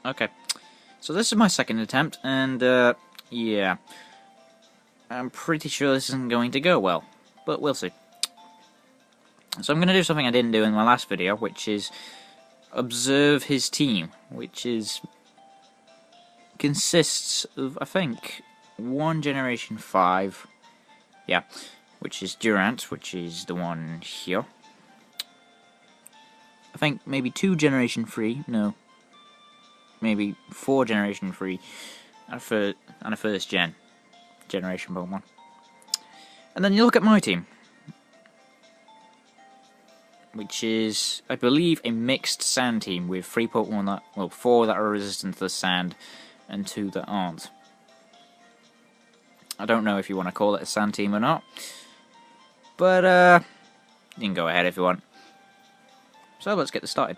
Okay, so this is my second attempt, and yeah, I'm pretty sure this isn't going to go well, but we'll see. So I'm going to do something I didn't do in my last video, which is observe his team, which consists of, I think, one Generation 5, yeah, which is Durant, which is the one here. I think maybe 2 Generation 3, no, maybe 4 Generation 3, and a first generation Pokemon. And then you look at my team, which is, I believe, a mixed sand team with 3 Pokemon that, well, 4 that are resistant to the sand, and 2 that aren't. I don't know if you want to call it a sand team or not, but you can go ahead if you want. So let's get this started.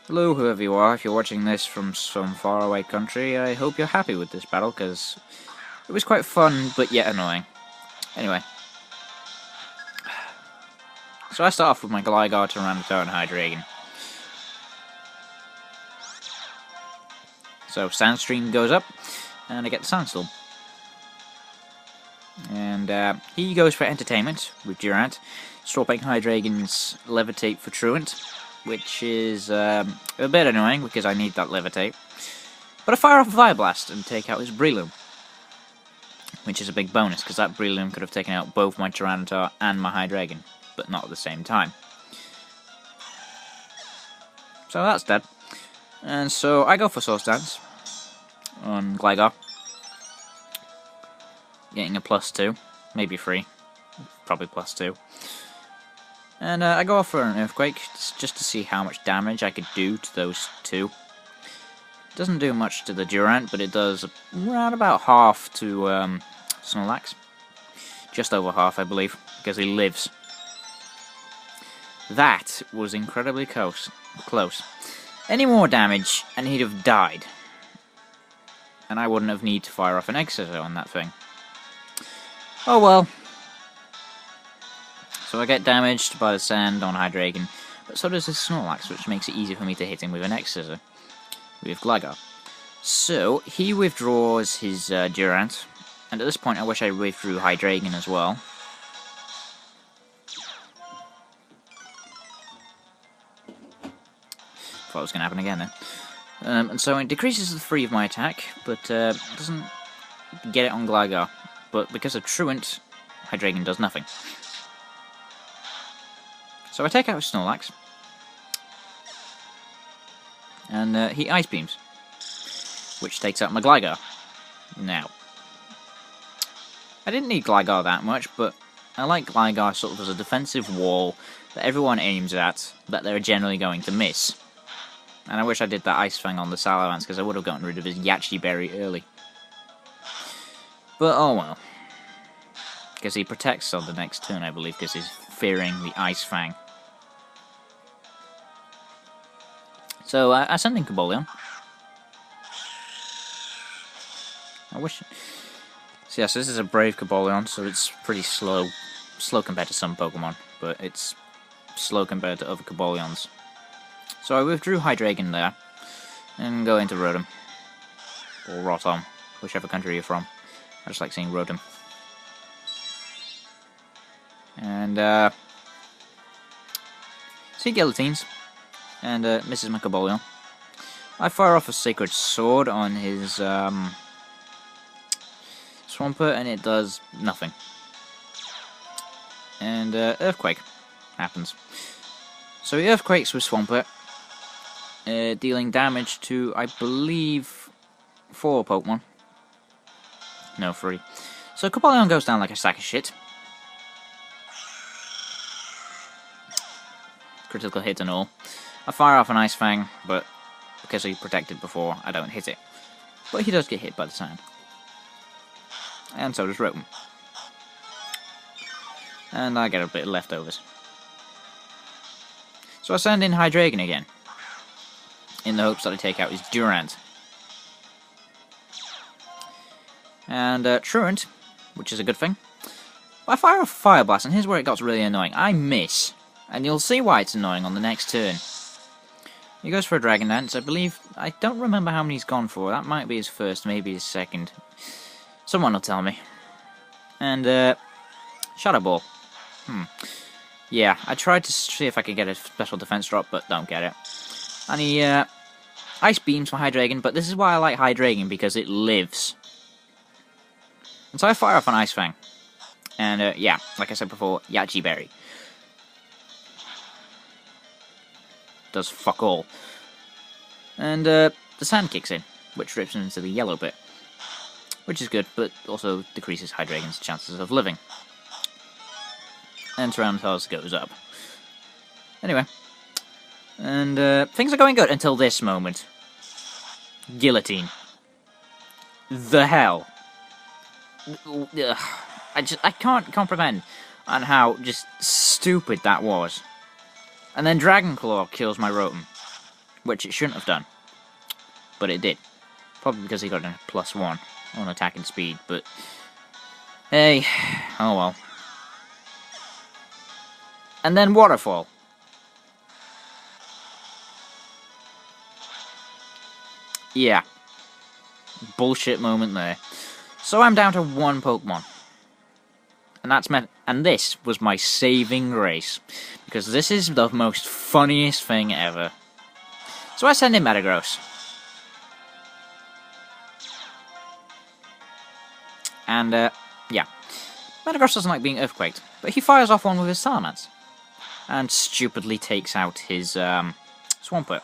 Hello, whoever you are. If you're watching this from some faraway country, I hope you're happy with this battle, because it was quite fun, but yet annoying. Anyway. So I start off with my Gligar, Tyranitar, and Hydreigon. So Sandstream goes up, and I get the Sandstorm. And he goes for Entertainment with Durant, swapping Hydreigon's Levitate for Truant, which is a bit annoying because I need that Levitate. But I fire off a Fire Blast and take out his Breloom, which is a big bonus because that Breloom could have taken out both my Tyranitar and my Hydreigon, but not at the same time. So that's dead. And so I go for Source Dance on Gligar, getting a +2, maybe 3, probably +2. And I go off for an Earthquake, just to see how much damage I could do to those 2. Doesn't do much to the Durant, but it does around about half to Snorlax. Just over half, I believe, because he lives. That was incredibly close. Any more damage, and he'd have died. And I wouldn't have needed to fire off an Egg Scissor on that thing. Oh well. So I get damaged by the sand on Hydreigon, but so does his Snorlax, which makes it easy for me to hit him with an Egg Scissor with Gligar. So he withdraws his Durant, and at this point I wish I withdrew Hydreigon as well. Thought it was going to happen again then. And so it decreases the 3 of my attack, but doesn't get it on Gligar. But because of Truant, Hydreigon does nothing. So I take out his Snorlax, and he Ice Beams, which takes out my Gligar. Now, I didn't need Gligar that much, but I like Gligar sort of as a defensive wall that everyone aims at, that they're generally going to miss. And I wish I did that Ice Fang on the Salamence, because I would have gotten rid of his Yachi Berry early. But oh well. Because he protects on the next turn, I believe, because he's fearing the Ice Fang. So I send in Cobalion. I wish. So yes, this is a brave Cobalion, so it's pretty slow. Slow compared to some Pokemon, but it's slow compared to other Cobalions. So I withdrew Hydreigon there, and go into Rotom. Or Rotom, whichever country you're from. I just like saying Rotom. And see Guillotines, and misses my Cobalion. I fire off a Sacred Sword on his Swampert, and it does nothing. And Earthquake happens. So he Earthquakes with Swampert, dealing damage to, I believe, 4 Pokemon. No, 3. So Cobalion goes down like a sack of shit. Critical hit and all. I fire off an Ice Fang, but because he protected before, I don't hit it. But he does get hit by the sand. And so does Rotom. And I get a bit of leftovers. So I send in Hydreigon again, in the hopes that I take out his Durant. And Truant, which is a good thing. I fire off Fire Blast, and here's where it got really annoying. I miss. And you'll see why it's annoying on the next turn. He goes for a Dragon Dance. I don't remember how many he's gone for. That might be his first, maybe his second. Someone will tell me. And, Shadow Ball. Yeah, I tried to see if I could get a special defense drop, but don't get it. And he, Ice Beams for Hydreigon, but this is why I like Hydreigon, because it lives. And so I fire off an Ice Fang. And, yeah, like I said before, Yachi Berry. Does fuck all. And, the sand kicks in, which rips him into the yellow bit. Which is good, but also decreases Hydreigon's chances of living. And Tyranitar goes up. Anyway. And, things are going good until this moment. Guillotine. The hell. Ugh. I can't comprehend on how just stupid that was. And then Dragon Claw kills my Rotom, which it shouldn't have done, but it did. Probably because he got a +1 on attack and speed, but hey, oh well. And then Waterfall. Yeah. Bullshit moment there. So I'm down to 1 Pokemon. And this was my saving grace, because this is the most funniest thing ever. So I send in Metagross. And, yeah. Metagross doesn't like being earthquaked, but he fires off one with his Salamence. And stupidly takes out his, Swampert.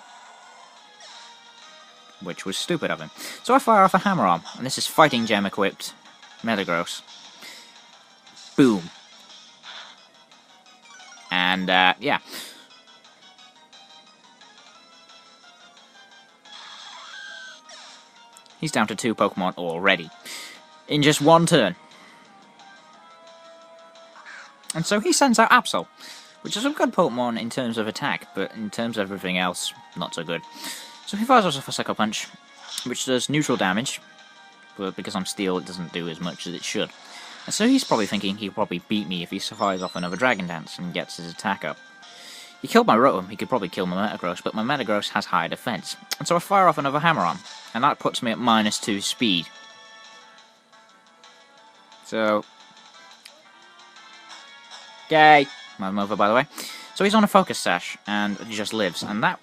Which was stupid of him. So I fire off a Hammer Arm, and this is Fighting Gem equipped Metagross. Boom. And, yeah. He's down to 2 Pokemon already. In just 1 turn. And so he sends out Absol, which is a good Pokemon in terms of attack, but in terms of everything else, not so good. So he fires off a Sucker Punch, which does neutral damage, but because I'm Steel, it doesn't do as much as it should. And so he's probably thinking he'll probably beat me if he fires off another Dragon Dance and gets his attack up. He killed my Rotom, he could probably kill my Metagross, but my Metagross has higher defense. And so I fire off another Hammer Arm, and that puts me at -2 speed. So... Yay! I'm over, by the way. So he's on a Focus Sash, and just lives, and that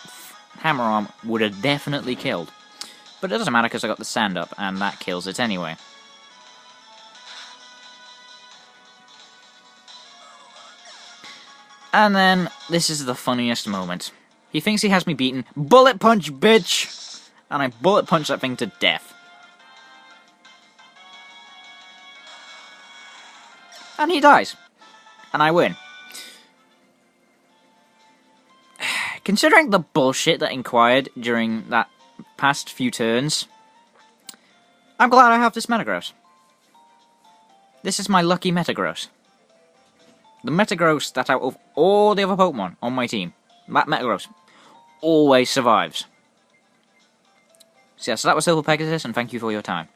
Hammer Arm would have definitely killed. But it doesn't matter because I got the Sand up, and that kills it anyway. And then, this is the funniest moment. He thinks he has me beaten. Bullet Punch, bitch! And I Bullet Punch that thing to death. And he dies. And I win. Considering the bullshit that inquired during that past few turns, I'm glad I have this Metagross. This is my lucky Metagross. The Metagross that out of all the other Pokemon on my team, that Metagross always survives. So yeah, so that was Silver Pegasus, and thank you for your time.